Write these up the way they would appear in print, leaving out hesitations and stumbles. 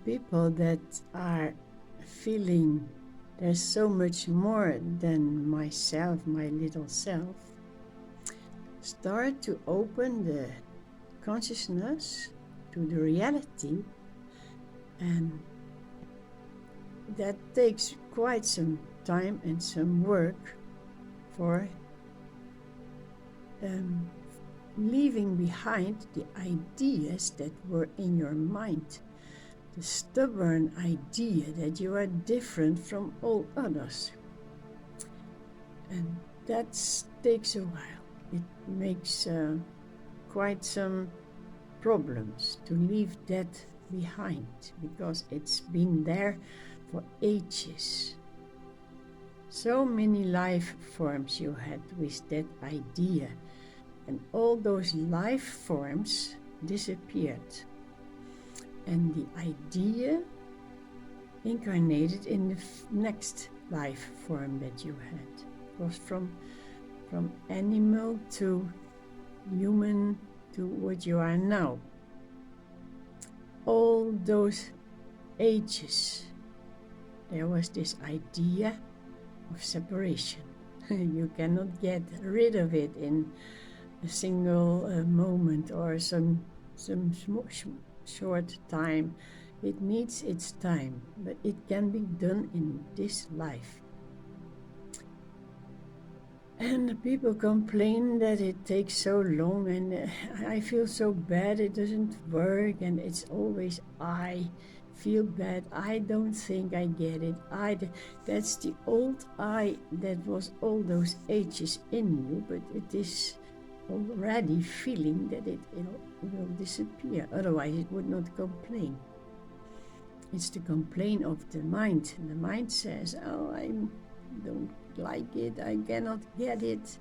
people that are feeling there's so much more than myself, my little self, start to open the consciousness to the reality, and that takes quite some time and some work for leaving behind the ideas that were in your mind, the stubborn idea that you are different from all others. And that takes a while. It makes quite some problems to leave that behind, because it's been there for ages. So many life forms you had with that idea, and all those life forms disappeared, and the idea incarnated in the next life form that you had. It was from animal to human to what you are now. All those ages, there was this idea of separation. You cannot get rid of it in a single moment or some short time. It needs its time, but it can be done in this life. And the people complain that it takes so long, and I feel so bad, it doesn't work, and it's always I feel bad, I don't think I get it, that's the old I that was all those ages in you, but it is already feeling that it will disappear, otherwise it would not complain. It's the complaint of the mind. The mind says, oh, I don't like it, I cannot get it,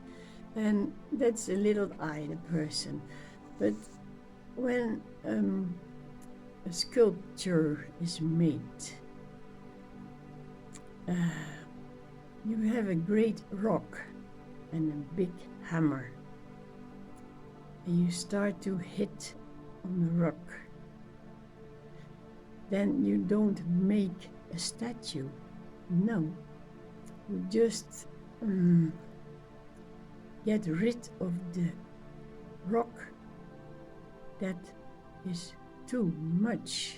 and that's a little I, the person. But when a sculpture is made, you have a great rock and a big hammer, and you start to hit on the rock. Then you don't make a statue, no. You just get rid of the rock that is too much.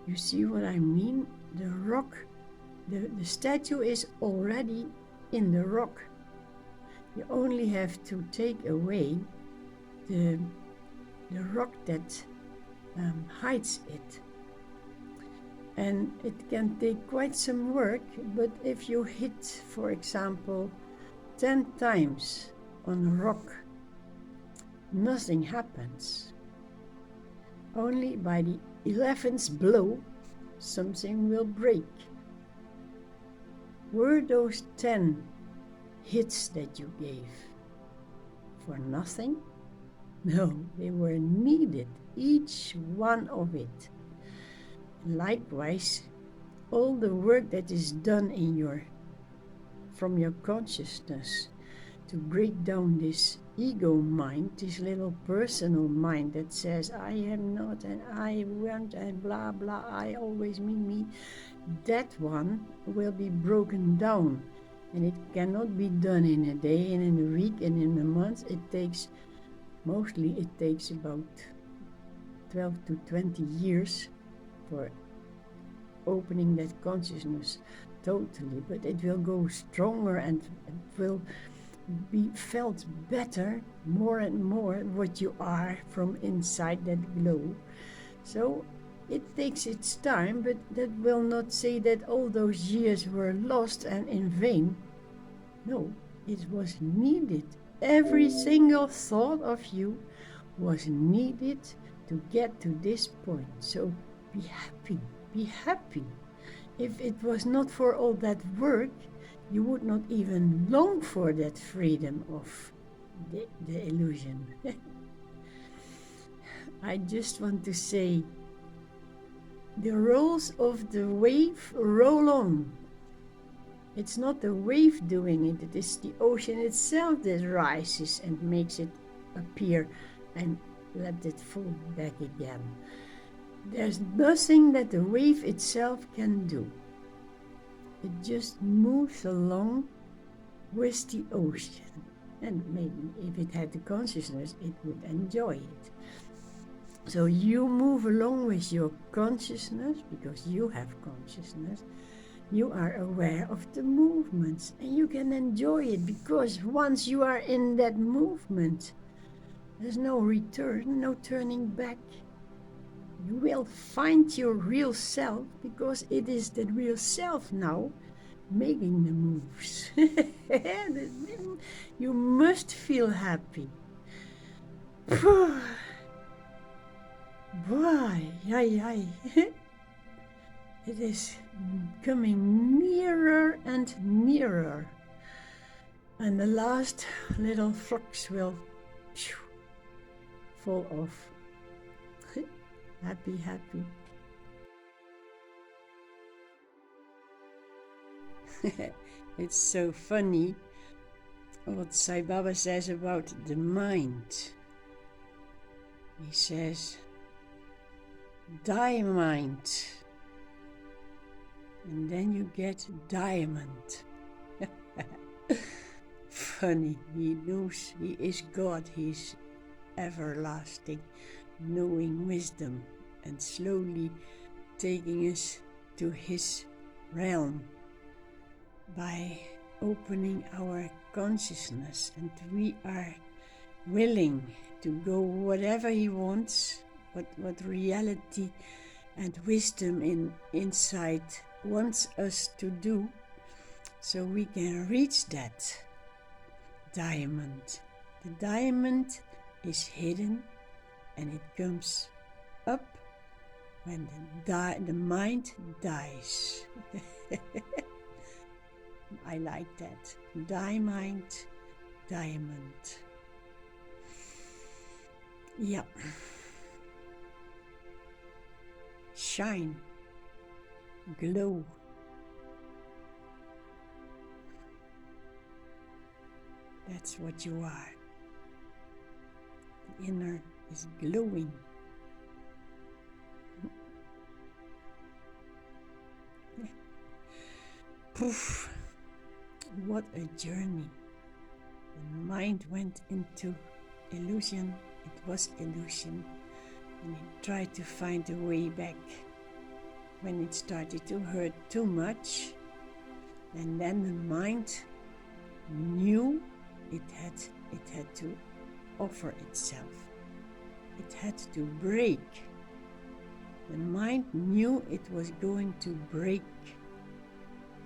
You see what I mean? The rock, the statue is already in the rock. You only have to take away the rock that hides it. And it can take quite some work, but if you hit, for example, 10 times on a rock, nothing happens. Only by the 11th blow, something will break. Were those 10 hits that you gave for nothing? No, they were needed, each one of it. Likewise, all the work that is done from your consciousness to break down this ego mind, this little personal mind that says, I am not, and I want, and blah, blah, I always me, that one will be broken down. And it cannot be done in a day, and in a week, and in a month. It takes about 12 to 20 years for opening that consciousness totally, but it will go stronger and it will be felt better more and more what you are from inside that glow. So it takes its time, but that will not say that all those years were lost and in vain. No, it was needed. Every single thought of you was needed to get to this point. So be happy, be happy. If it was not for all that work, you would not even long for that freedom of the illusion. I just want to say, the rolls of the wave roll on. It's not the wave doing it, it is the ocean itself that rises and makes it appear and let it fall back again. There's nothing that the wave itself can do. It just moves along with the ocean. And maybe if it had the consciousness, it would enjoy it. So you move along with your consciousness, because you have consciousness. You are aware of the movements and you can enjoy it, because once you are in that movement, there's no return, no turning back. You will find your real self, because it is the real self now making the moves. You must feel happy. Boy, yay. It is coming nearer and nearer. And the last little flux will fall off. Happy, happy. It's so funny what Sai Baba says about the mind. He says, die mind. And then you get diamond. Funny, he knows he is God, he's everlasting, knowing wisdom, and slowly taking us to his realm by opening our consciousness, and we are willing to go whatever he wants, what reality and wisdom inside wants us to do, so we can reach that diamond. The diamond is hidden and it comes up when the mind dies. I like that. Die mind, diamond. Yeah. Shine. Glow. That's what you are. The inner is glowing. Poof. What a journey. The mind went into illusion. It was illusion. And it tried to find a way back. When it started to hurt too much, and then the mind knew it had to offer itself. It had to break. The mind knew it was going to break.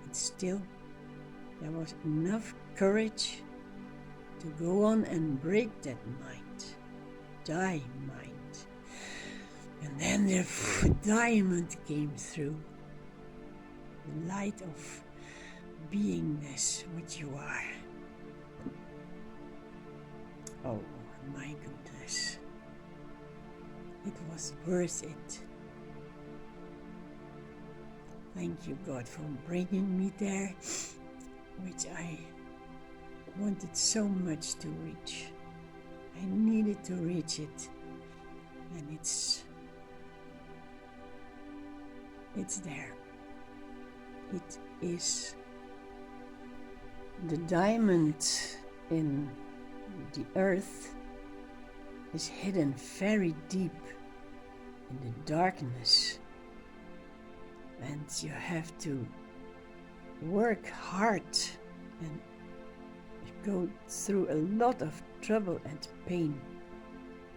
But still, there was enough courage to go on and break that mind. Die mind. And then the diamond came through. The light of beingness, what you are. Oh my goodness. It was worth it. Thank you, God, for bringing me there, which I wanted so much to reach. I needed to reach it. And it's there. It is the diamond in the earth is hidden very deep in the darkness, and you have to work hard and go through a lot of trouble and pain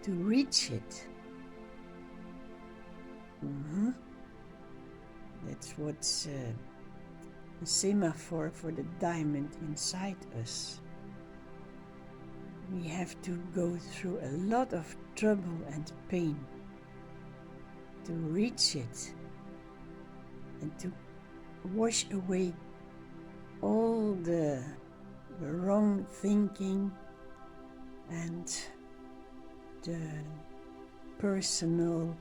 to reach it. That's what's a semaphor for the diamond inside us. We have to go through a lot of trouble and pain to reach it, and to wash away all the wrong thinking and the personal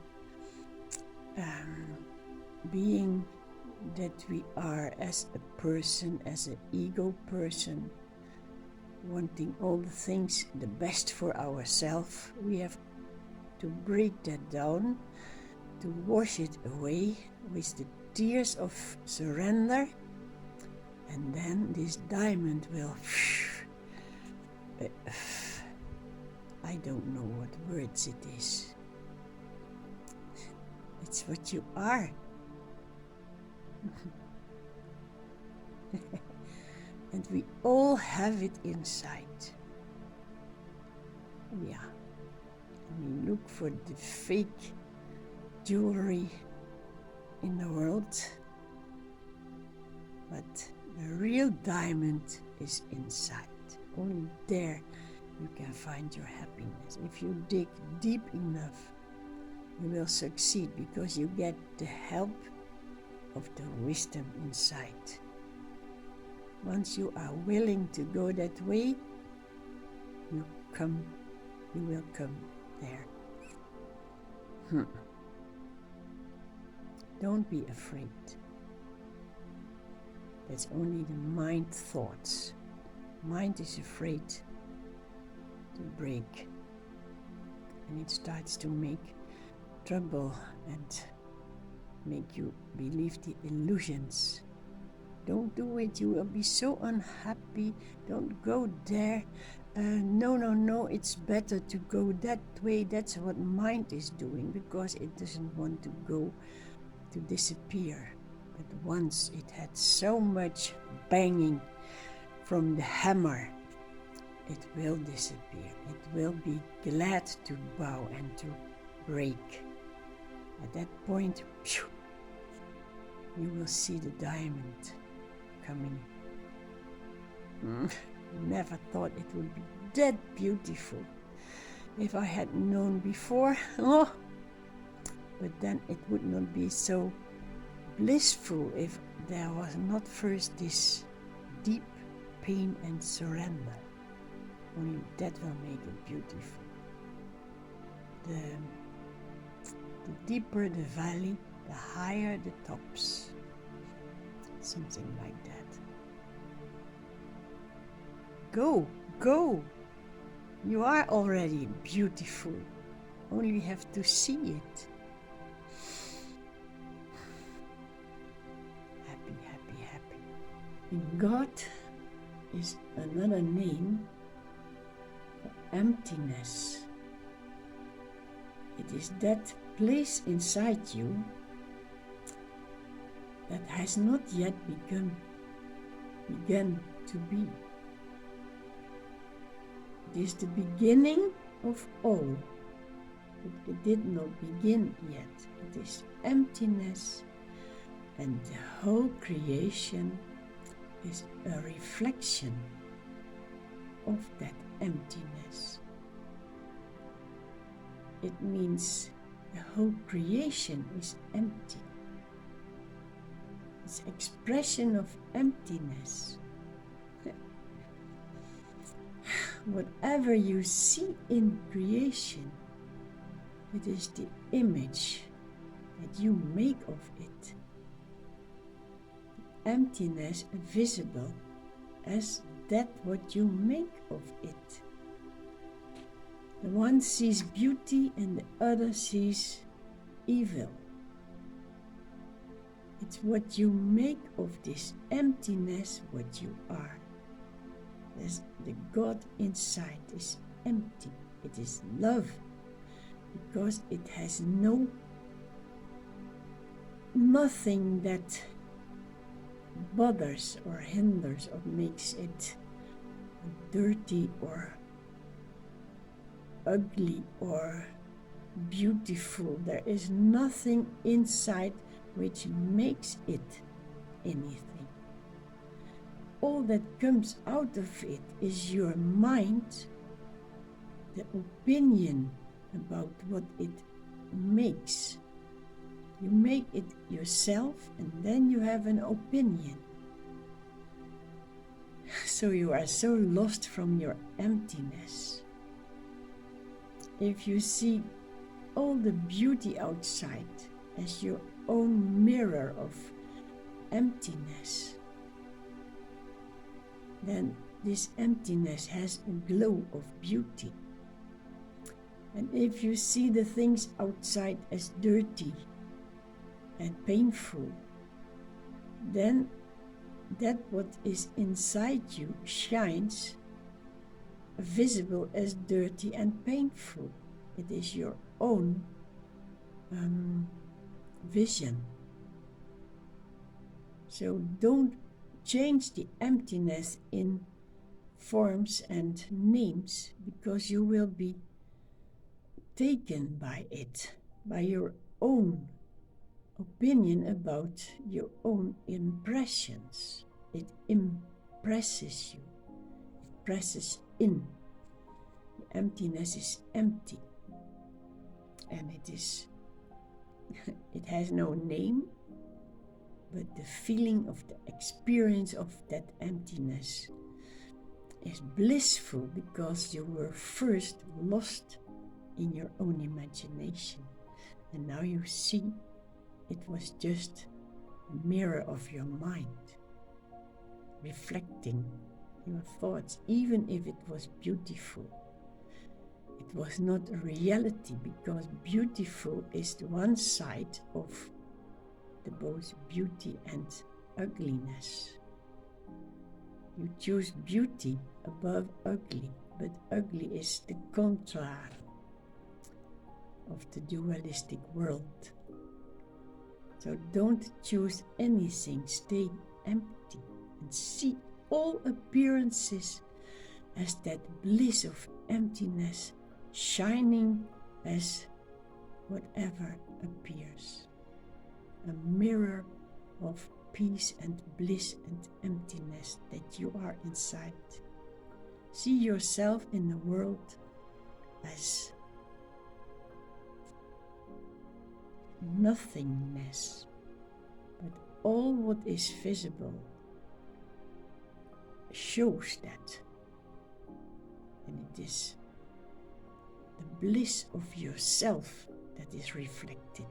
being that we are as a person, as an ego person, wanting all the things, the best for ourselves. We have to break that down to wash it away with the tears of surrender, and then this diamond will, I don't know what words it is. It's what you are. And we all have it inside. Yeah. And we look for the fake jewelry in the world, but the real diamond is inside. Only there you can find your happiness. If you dig deep enough, you will succeed because you get the help of the wisdom inside. Once you are willing to go that way, you will come there. Don't be afraid. That's only the mind thoughts. Mind is afraid to break, and it starts to make trouble and make you believe the illusions. Don't do it, you will be so unhappy. Don't go there. No, it's better to go that way. That's what mind is doing, because it doesn't want to go to disappear. But once it had so much banging from the hammer, it will disappear. It will be glad to bow and to break. At that point, you will see the diamond coming. Never thought it would be that beautiful. If I had known before, but then it would not be so blissful if there was not first this deep pain and surrender. Only that will make it beautiful. The deeper the valley, the higher the tops. Something like that. Go! You are already beautiful. Only have to see it. Happy. And God is another name for emptiness. It is that place inside you that has not yet begun to be. It is the beginning of all, but it did not begin yet. It is emptiness, and the whole creation is a reflection of that emptiness. It means the whole creation is empty. It's expression of emptiness. Whatever you see in creation, it is the image that you make of it. Emptiness visible as that what you make of it. The one sees beauty and the other sees evil. It's what you make of this emptiness, what you are. As the God inside is empty. It is love, because it has nothing that bothers or hinders or makes it dirty or ugly or beautiful. There is nothing inside which makes it anything. All that comes out of it is your mind, the opinion about what it makes. You make it yourself, and then you have an opinion. So you are so lost from your emptiness. If you see all the beauty outside as your own mirror of emptiness, then this emptiness has a glow of beauty. And if you see the things outside as dirty and painful, then that what is inside you shines visible as dirty and painful. It is your own vision. So don't change the emptiness in forms and names, because you will be taken by it, by your own opinion about your own impressions. It impresses you, it presses in. The emptiness is empty, and it has no name, but the feeling of the experience of that emptiness is blissful, because you were first lost in your own imagination, and now you see it was just a mirror of your mind reflecting your thoughts. Even if it was beautiful, it was not a reality, because beautiful is the one side of the both beauty and ugliness. You choose beauty above ugly, but ugly is the contrary of the dualistic world. So don't choose anything, stay empty and see all appearances as that bliss of emptiness, shining as whatever appears. A mirror of peace and bliss and emptiness that you are inside. See yourself in the world as nothingness, but all what is visible shows that, and it is the bliss of yourself that is reflected.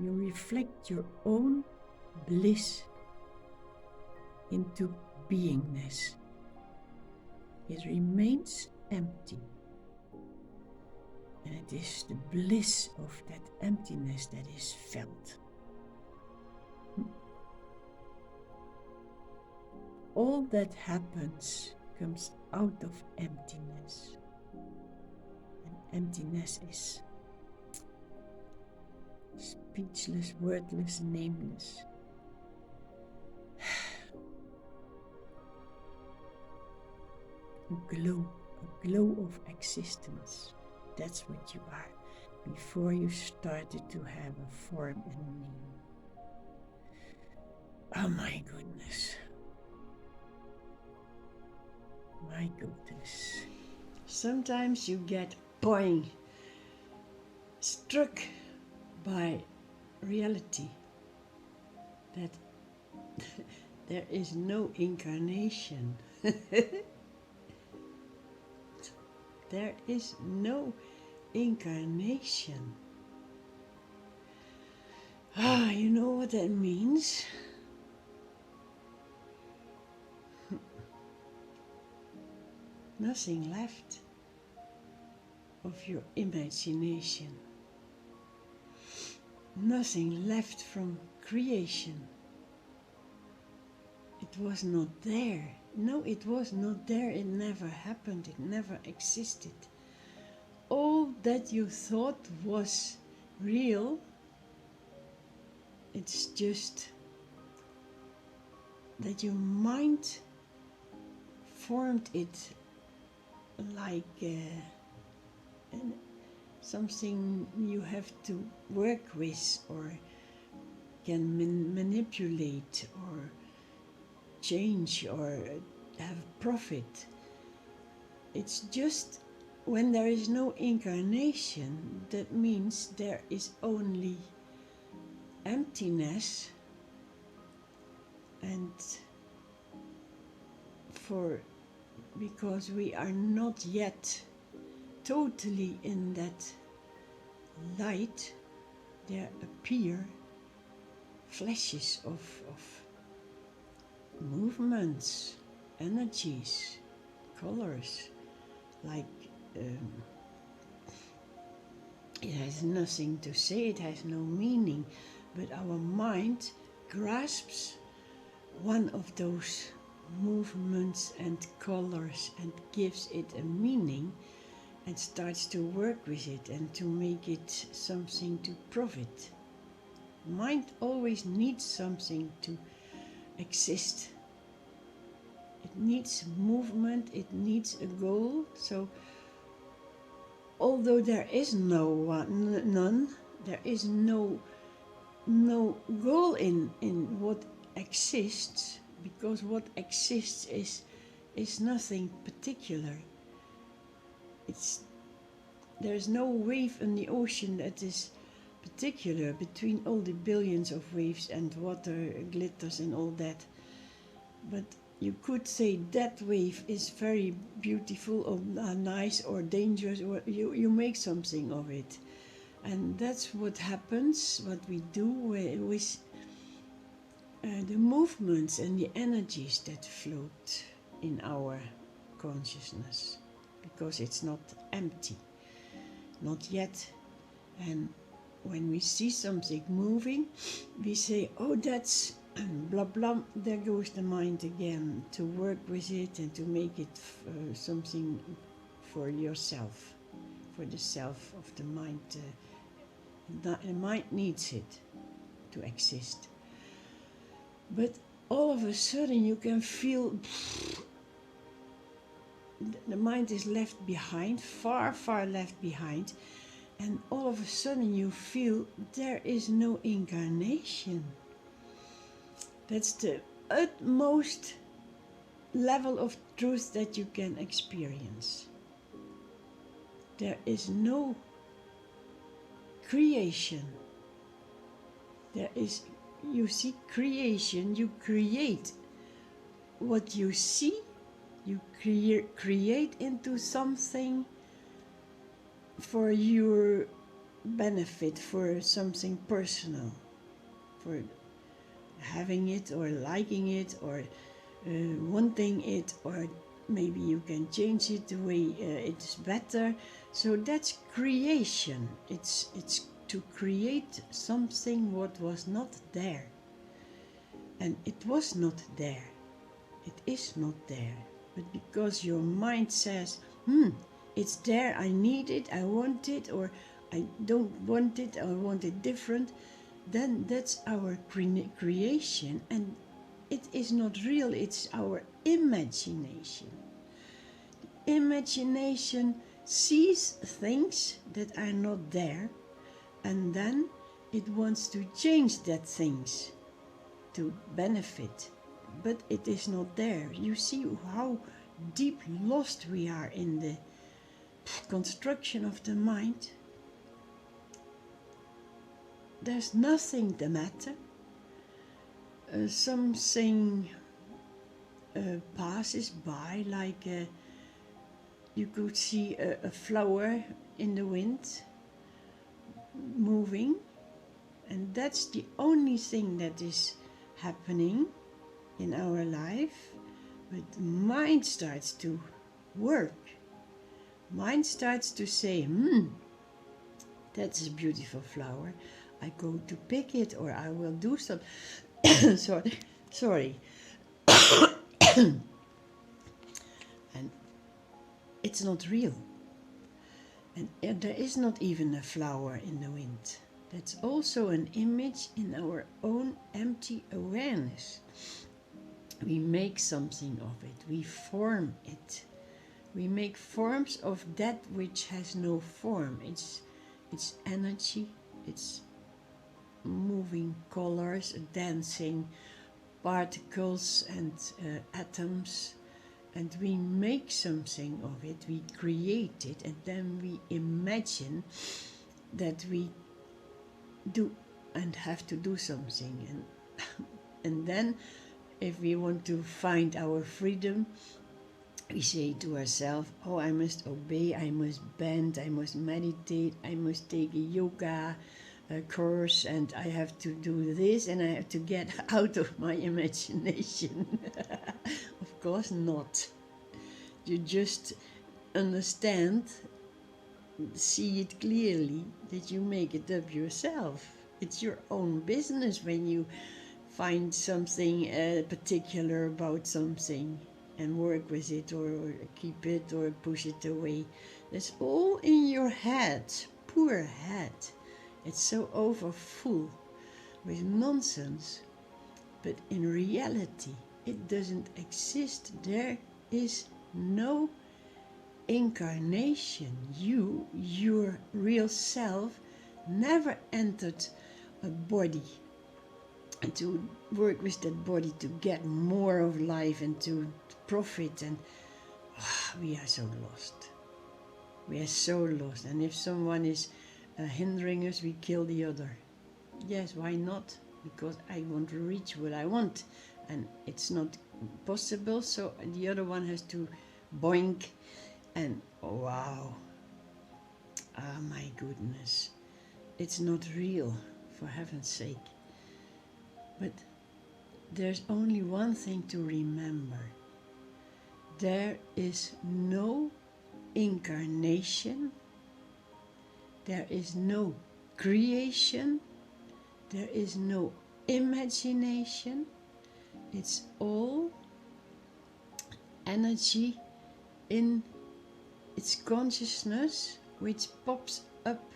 You reflect your own bliss into beingness. It remains empty. And it is the bliss of that emptiness that is felt. All that happens comes out of emptiness. And emptiness is speechless, wordless, nameless. A glow of existence. That's what you are, before you started to have a form and a name. Oh my goodness. My goodness. Sometimes you get struck by reality that there is no incarnation. There is no incarnation. You know what that means? Nothing left of your imagination. Nothing left from creation. It was not there. No, it was not there. It never happened. It never existed. All that you thought was real, it's just that your mind formed it like something you have to work with or can manipulate or change or have profit. It's just when there is no incarnation, that means there is only emptiness, and because we are not yet totally in that light, there appear flashes of movements, energies, colors, like It has nothing to say, it has no meaning, but our mind grasps one of those movements and colors and gives it a meaning and starts to work with it and to make it something to profit. Mind always needs something to exist. It needs movement, it needs a goal. So although there is none, there is no goal in what exists, because what exists is nothing particular. There's no wave in the ocean that is particular between all the billions of waves and water glitters and all that. But you could say that wave is very beautiful or nice or dangerous, or you make something of it. And that's what happens, what we do with the movements and the energies that float in our consciousness, because it's not empty, not yet. And when we see something moving, we say, oh, that's blah blah, there goes the mind again, to work with it and to make it something for yourself, for the self of the mind. The mind needs it to exist. But all of a sudden you can feel the mind is left behind, far, far left behind, and all of a sudden you feel there is no incarnation. That's the utmost level of truth that you can experience. There is no creation. There is, you see, creation, you create what you see, you create into something for your benefit, for something personal, for having it or liking it or wanting it, or maybe you can change it the way it's better. So that's creation. It's to create something what was not there. And it was not there. It is not there. But because your mind says, it's there, I need it, I want it, or I don't want it, I want it different, then that's our creation, and it is not real, it's our imagination. Imagination sees things that are not there, and then it wants to change that things to benefit, but it is not there. You see how deep lost we are in the construction of the mind. There's nothing the matter. Something passes by, like you could see a flower in the wind moving, and that's the only thing that is happening in our life. But the mind starts to work. Mind starts to say, that's a beautiful flower. I go to pick it, or I will do some. sorry. And it's not real. And there is not even a flower in the wind. That's also an image in our own empty awareness. We make something of it. We form it. We make forms of that which has no form. It's energy. It's moving colors, dancing particles and atoms, and we make something of it, we create it, and then we imagine that we do and have to do something, and then if we want to find our freedom, we say to ourselves, oh, I must obey, I must bend, I must meditate, I must take a yoga course, and I have to do this, and I have to get out of my imagination. Of course not. You just understand see it clearly that you make it up yourself. It's your own business when you find something particular about something and work with it, or keep it or push it away. That's all in your head, poor head. It's so overfull with nonsense. But in reality, it doesn't exist. There is no incarnation. You, your real self, never entered a body and to work with that body to get more of life and to profit. And we are so lost. We are so lost. And if someone is hindering us, we kill the other. Yes, why not? Because I want to reach what I want, and it's not possible, so the other one has to boink. And wow, ah, my goodness, it's not real, for heaven's sake. But there's only one thing to remember. There is no incarnation, there is no creation, there is no imagination. It's all energy in its consciousness, which pops up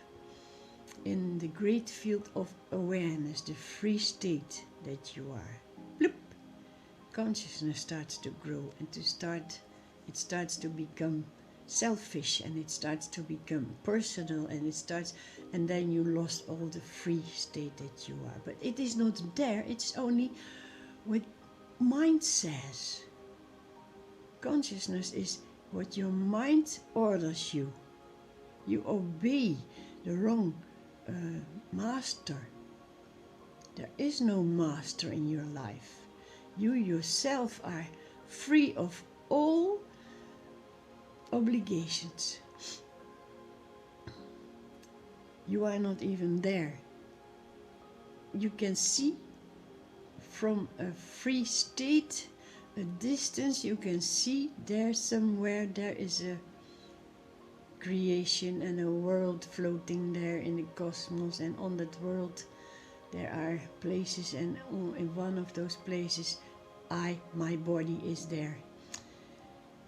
in the great field of awareness, the free state that you are. Bloop! Consciousness starts to grow and it starts to become selfish, and it starts to become personal, and then you lost all the free state that you are. But it is not there, it's only what mind says. Consciousness is what your mind orders you. You obey the wrong master. There is no master in your life. You yourself are free of all obligations. You are not even there. You can see from a free state, a distance, you can see there somewhere there is a creation and a world floating there in the cosmos, and on that world there are places, and in one of those places my body is there,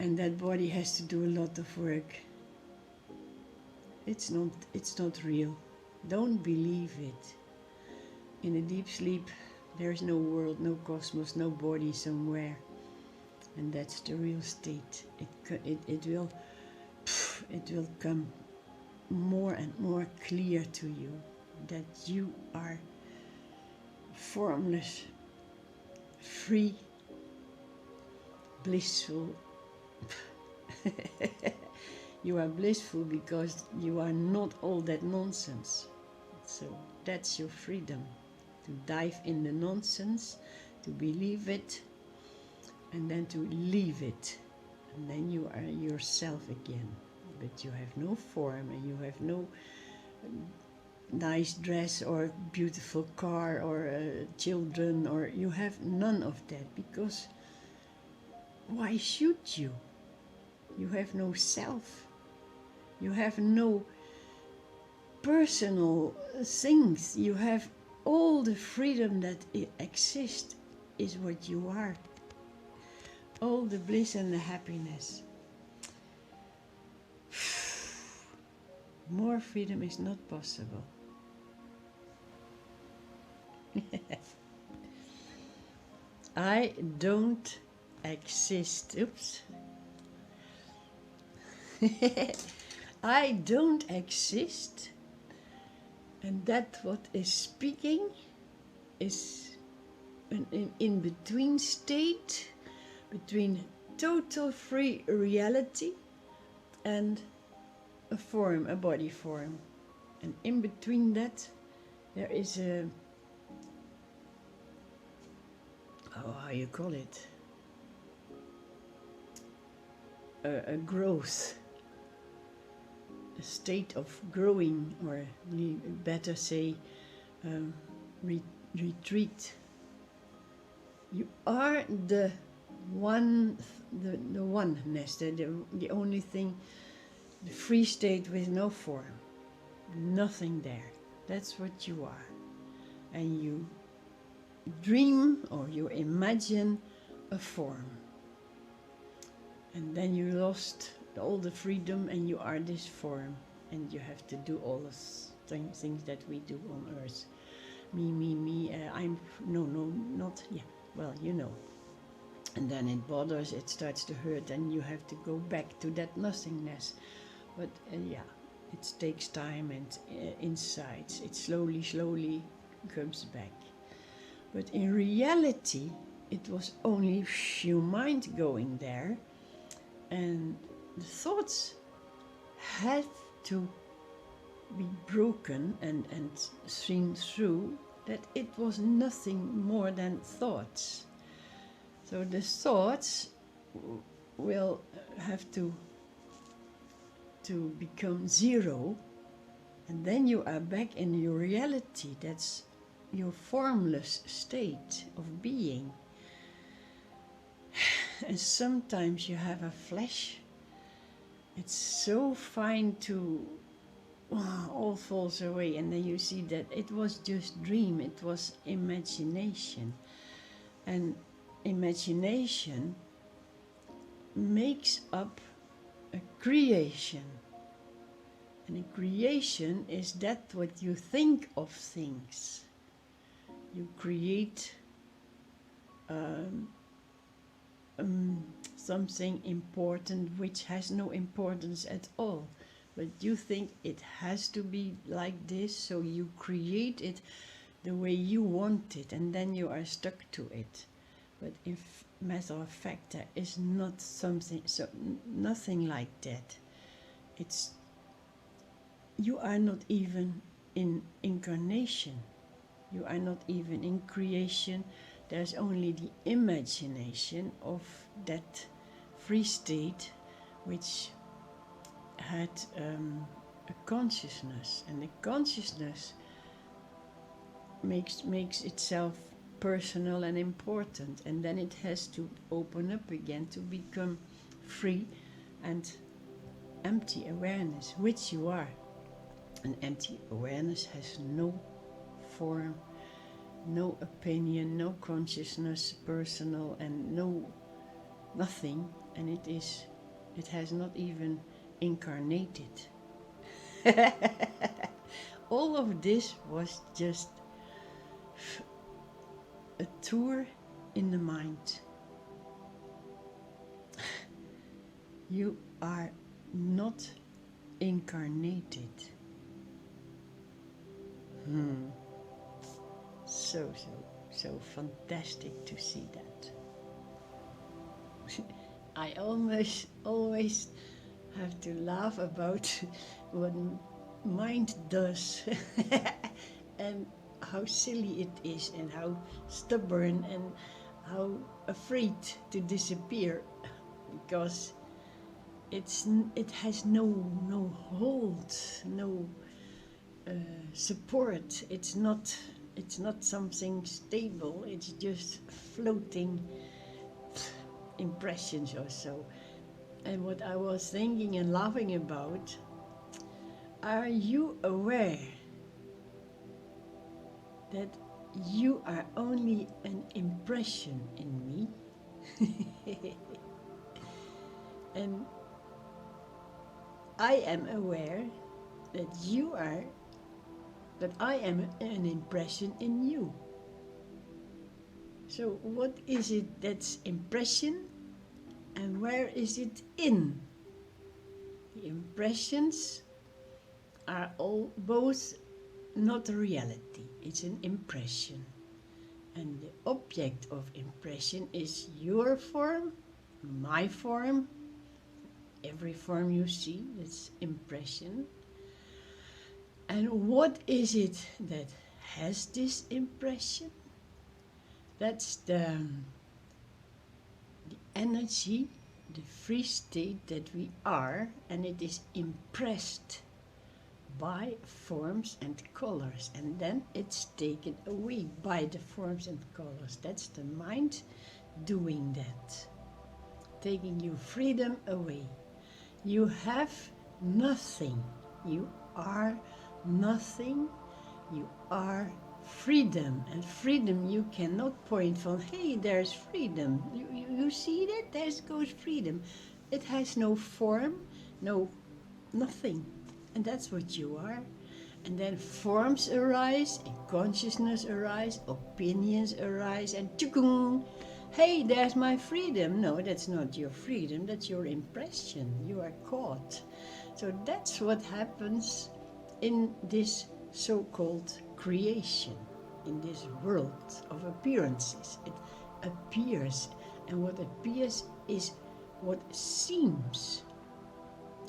and that body has to do a lot of work. It's not real. Don't believe it. In a deep sleep there is no world, no cosmos, no body somewhere, and that's the real state. It will come more and more clear to you that you are formless, free, blissful. You are blissful because you are not all that nonsense. So that's your freedom, to dive in the nonsense, to believe it, and then to leave it. And then you are yourself again. But you have no form, and you have no nice dress or beautiful car or children, or you have none of that, because why should you? You have no self. You have no personal things. You have all the freedom that exists is what you are. All the bliss and the happiness. More freedom is not possible. I don't exist. Oops. I don't exist, and that what is speaking is an in-between state between total free reality and a form, a body form. And in between that there is how you call it, a growth, a state of growing, or better say retreat. You are the oneness, the only thing the free state with no form, nothing there. That's what you are. And you dream or you imagine a form. And then you lost all the freedom and you are this form. And you have to do all the things that we do on earth. Me, I'm, no, not, yeah, well, you know. And then it bothers, it starts to hurt, and you have to go back to that nothingness. But yeah, it takes time and insights. It slowly comes back. But in reality, it was only your mind going there, and the thoughts had to be broken and seen through, that it was nothing more than thoughts. So the thoughts will have to become zero, and then you are back in your reality. That's your formless state of being. And sometimes you have a flash. It's so fine to all falls away, and then you see that it was just dream, it was imagination. And imagination makes up a creation. And a creation is that what you think of things. You create something important which has no importance at all. But you think it has to be like this, so you create it the way you want it, and then you are stuck to it. But in matter of fact, there is not something, so nothing like that. It's, you are not even in incarnation. You are not even in creation. There's only the imagination of that free state which had a consciousness, and the consciousness makes itself personal and important, and then it has to open up again to become free and empty awareness, which you are. An empty awareness has no form, no opinion, no consciousness, personal, and nothing, and it has not even incarnated. All of this was just a tour in the mind. You are not incarnated. So fantastic to see that. I always have to laugh about what mind does and how silly it is, and how stubborn, and how afraid to disappear, because it has no hold, no support. It's not something stable. It's just floating impressions or so. And what I was thinking and laughing about, are you aware that you are only an impression in me? And I am aware that I am an impression in you. So what is it that's impression, and where is it in? The impressions are all both not a reality, it's an impression. And the object of impression is your form, my form, every form you see, that's impression. And what is it that has this impression? That's the energy, the free state that we are, and it is impressed by forms and colors, and then it's taken away by the forms and colors. That's the mind doing that, taking your freedom away. You have nothing. You are nothing. You are freedom. And freedom you cannot point from, hey, there's freedom. You see that? There goes freedom. It has no form, no nothing. And that's what you are. And then forms arise, and consciousness arise, opinions arise, and tchukung, hey, there's my freedom. No, that's not your freedom, that's your impression. You are caught. So that's what happens in this so-called creation, in this world of appearances. It appears, and what appears is what seems.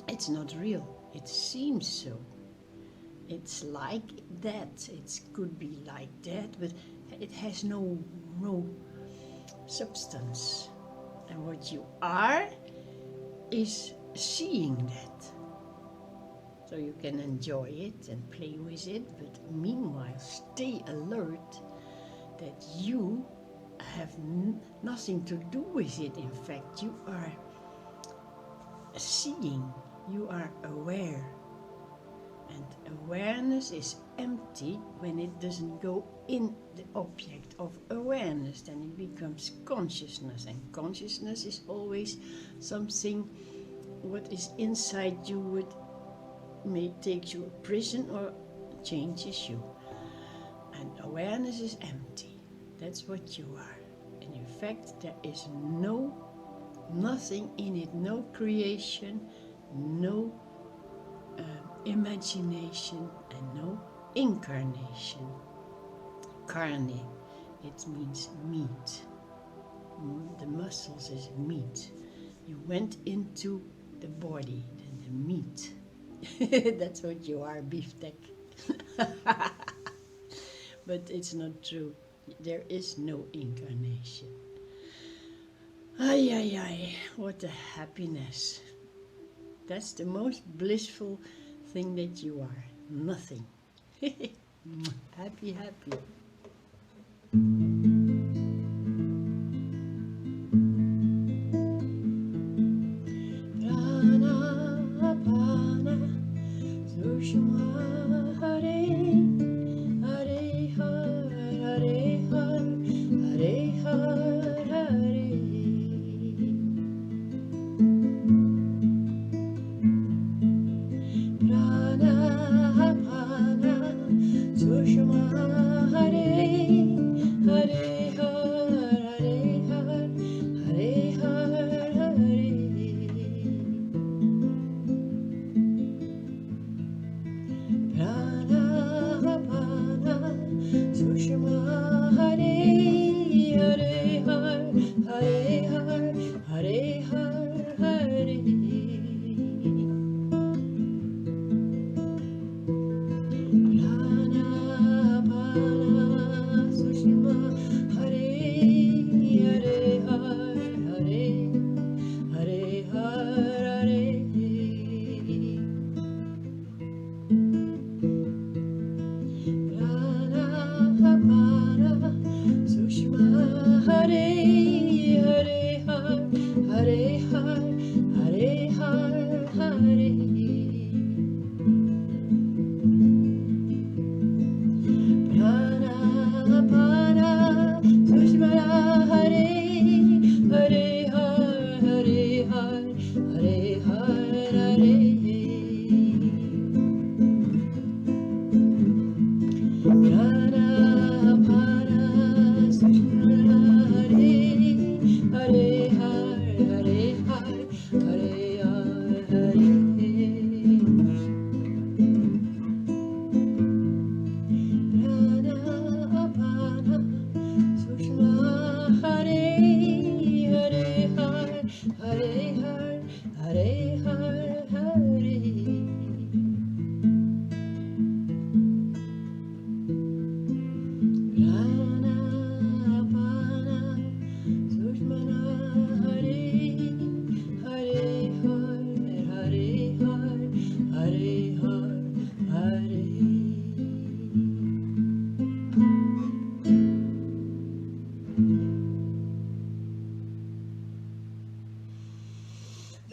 It's not real, it seems so. It's like that, it could be like that, but it has no substance. And what you are is seeing that. So you can enjoy it and play with it, but meanwhile stay alert that you have nothing to do with it. In fact, you are seeing, you are aware. And awareness is empty when it doesn't go in the object of awareness. Then it becomes consciousness. And consciousness is always something what is inside you would may take you a prison or changes you. And awareness is empty. That's what you are. And in fact, there is nothing in it, no creation, no imagination, and no incarnation. Carne, it means meat. The muscles is meat. You went into the body, then the meat. That's what you are, beefsteak. But it's not true. There is no incarnation. Ay, ay, ay, what a happiness. That's the most blissful thing that you are. Nothing. Happy, happy. Prana, prana, sushma, hare, hare, hare, hare, hare, hare.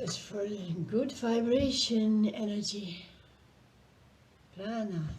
That's for good vibration energy. Prana.